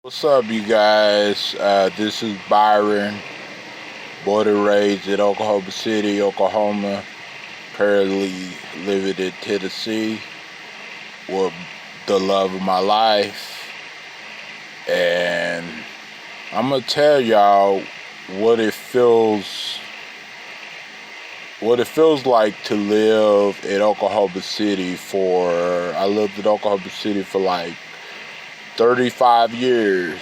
What's up, you guys? This is Byron, born and raised in Oklahoma City, Oklahoma. Currently living in Tennessee with the love of my life. And I'm going to tell y'all what it feels like to live in Oklahoma City I lived in Oklahoma City for like 35 years.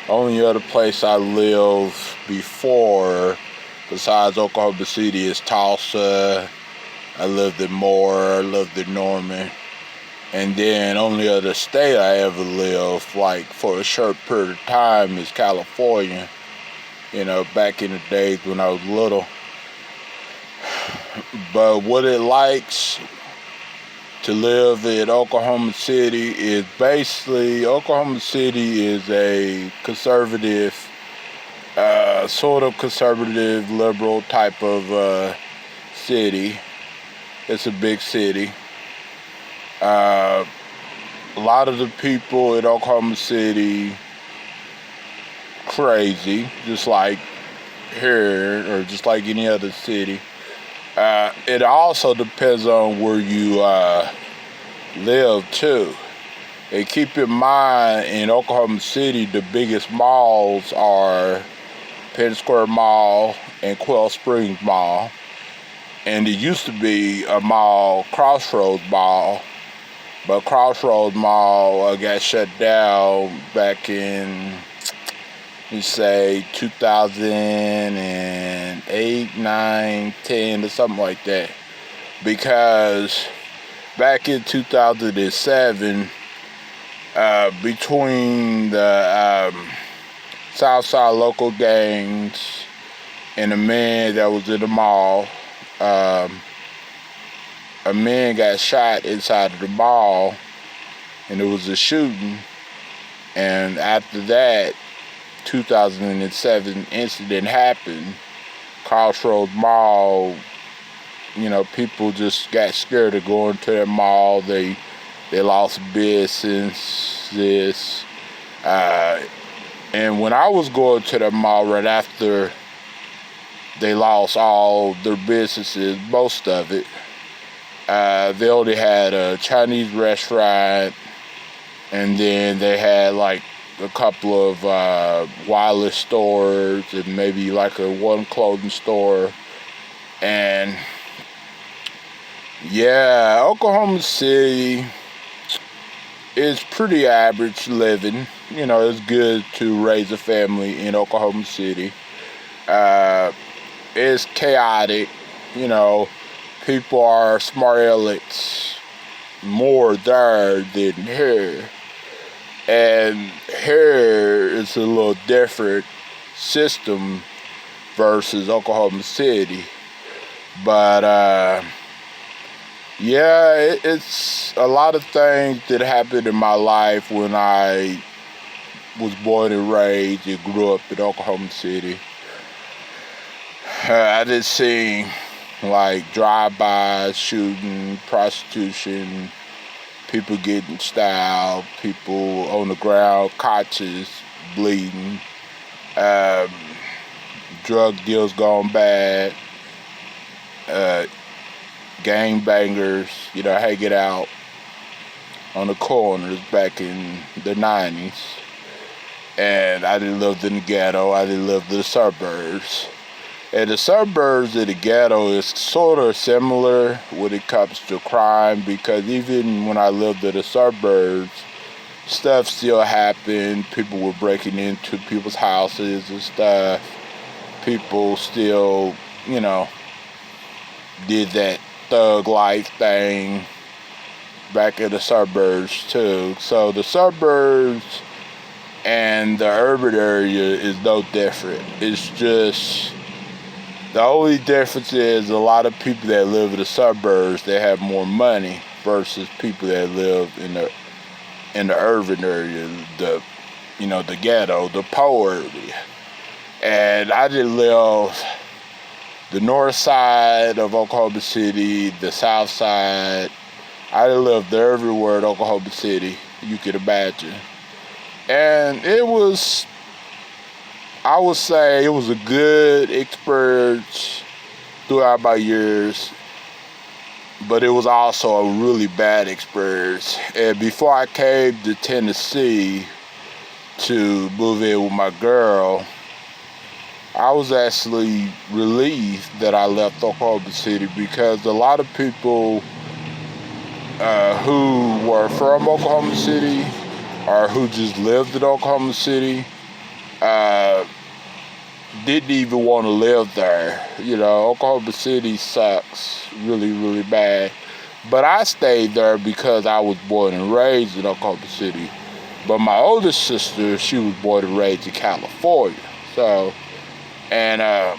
Only other place I lived before besides Oklahoma City is Tulsa. I lived in Moore, I lived in Norman. And then only other state I ever lived, like for a short period of time, is California. Back in the days when I was little. But what it likes to live in Oklahoma City is basically, Oklahoma City is a conservative, sort of conservative, liberal type of city. It's a big city. A lot of the people in Oklahoma City crazy, just like here or just like any other city. It also depends on where you live too. And keep in mind, in Oklahoma City, the biggest malls are Penn Square Mall and Quail Springs Mall. And it used to be a mall, Crossroads Mall, but Crossroads Mall got shut down back in, let's say, 2008, 9, 10, or something like that. Because back in 2007, between the Southside local gangs and a man that was in the mall, a man got shot inside of the mall, and it was a shooting. And after that 2007 incident happened, Crossroads Mall, people just got scared of going to that mall. They lost businesses. And when I was going to the mall right after they lost all their businesses, most of it, they only had a Chinese restaurant, and then they had like a couple of wireless stores and maybe like one clothing store. And yeah, Oklahoma City is pretty average living. It's good to raise a family in Oklahoma City. It's chaotic. People are smart alecks more there than here. And here is a little different system versus Oklahoma City. But it's a lot of things that happened in my life when I was born and raised and grew up in Oklahoma City. I did see like drive-bys, shooting, prostitution, people getting stabbed, people on the ground, conscious, bleeding, drug deals gone bad, gangbangers, hanging out on the corners back in the 90s. And I didn't live in the ghetto, I didn't live in the suburbs. And the suburbs and the ghetto is sort of similar when it comes to crime, because even when I lived in the suburbs, stuff still happened. People were breaking into people's houses and stuff. People still, did that thug life thing back in the suburbs too. So the suburbs and the urban area is no different. It's just, the only difference is a lot of people that live in the suburbs, they have more money versus people that live in the urban area, the ghetto, the poor area. And I did live the north side of Oklahoma City, the south side. I done lived everywhere in Oklahoma City you could imagine. And I would say it was a good experience throughout my years, but it was also a really bad experience. And before I came to Tennessee to move in with my girl, I was actually relieved that I left Oklahoma City, because a lot of people who were from Oklahoma City or who just lived in Oklahoma City uh, didn't even want to live there. Oklahoma City sucks really, really bad. But I stayed there because I was born and raised in Oklahoma City. But my oldest sister, she was born and raised in California. And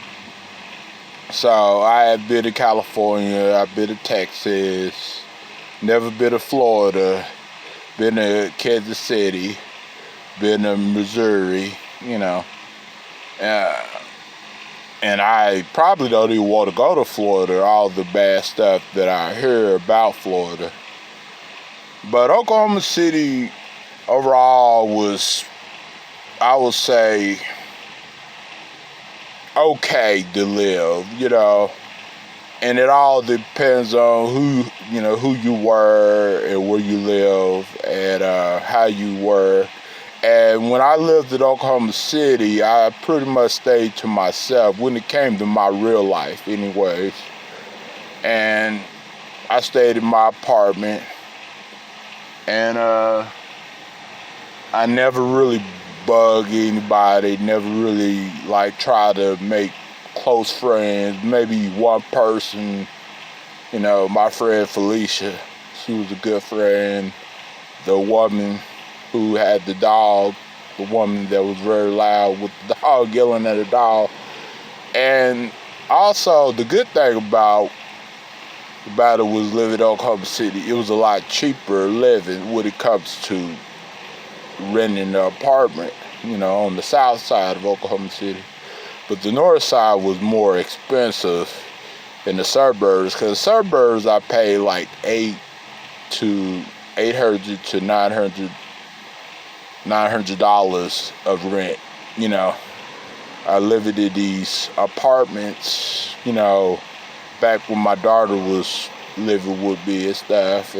so I have been to California, I've been to Texas, never been to Florida, been to Kansas City, been to Missouri, Uh, and I probably don't even want to go to Florida, all the bad stuff that I hear about Florida. But Oklahoma City overall was, I would say, okay to live, and it all depends on who you were and where you live and how you were. And when I lived in Oklahoma City, I pretty much stayed to myself when it came to my real life anyways. And I stayed in my apartment, and I never really bug anybody, never really try to make close friends. Maybe one person, my friend Felicia, she was a good friend. The woman who had the dog, the woman that was very loud with the dog yelling at the dog. And also the good thing about it was living in Oklahoma City. It was a lot cheaper living when it comes to renting an apartment, on the south side of Oklahoma City. But the north side was more expensive in the suburbs, because the suburbs I paid like $800 to $900 of rent. I lived in these apartments, back when my daughter was living with me and stuff,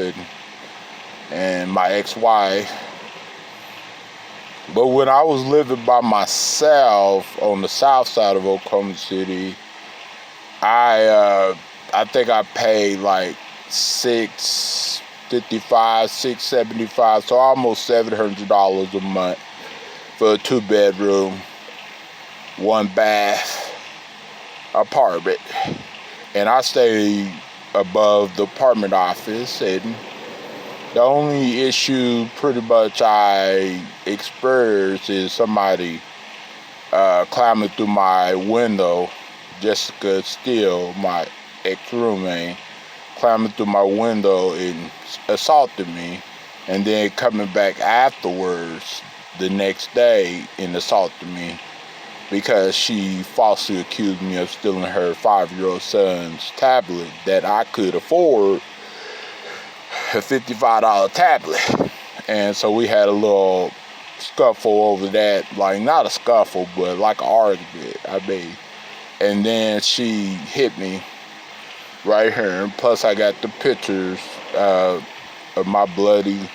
and my ex-wife. But when I was living by myself on the south side of Oklahoma City, I think I paid like $655, $675, so almost $700 a month for a 2-bedroom, 1-bath apartment. And I stayed above the apartment office, and the only issue pretty much I experienced is somebody climbing through my window. Jessica Steele, my ex-roommate, climbing through my window and assaulted me, and then coming back afterwards the next day and assaulted me because she falsely accused me of stealing her 5-year-old son's tablet that I could afford, a $55 tablet. And so we had a little scuffle over that, not a scuffle, but like an argument, and then she hit me right here, and plus I got the pictures of my bloody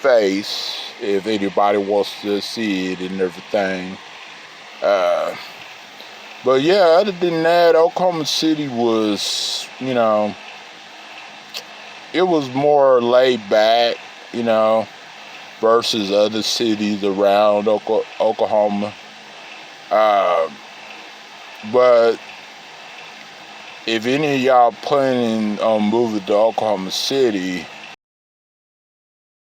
face, if anybody wants to see it and everything. But yeah, other than that, Oklahoma City was, it was more laid back, versus other cities around Oklahoma. But if any of y'all planning on moving to Oklahoma City,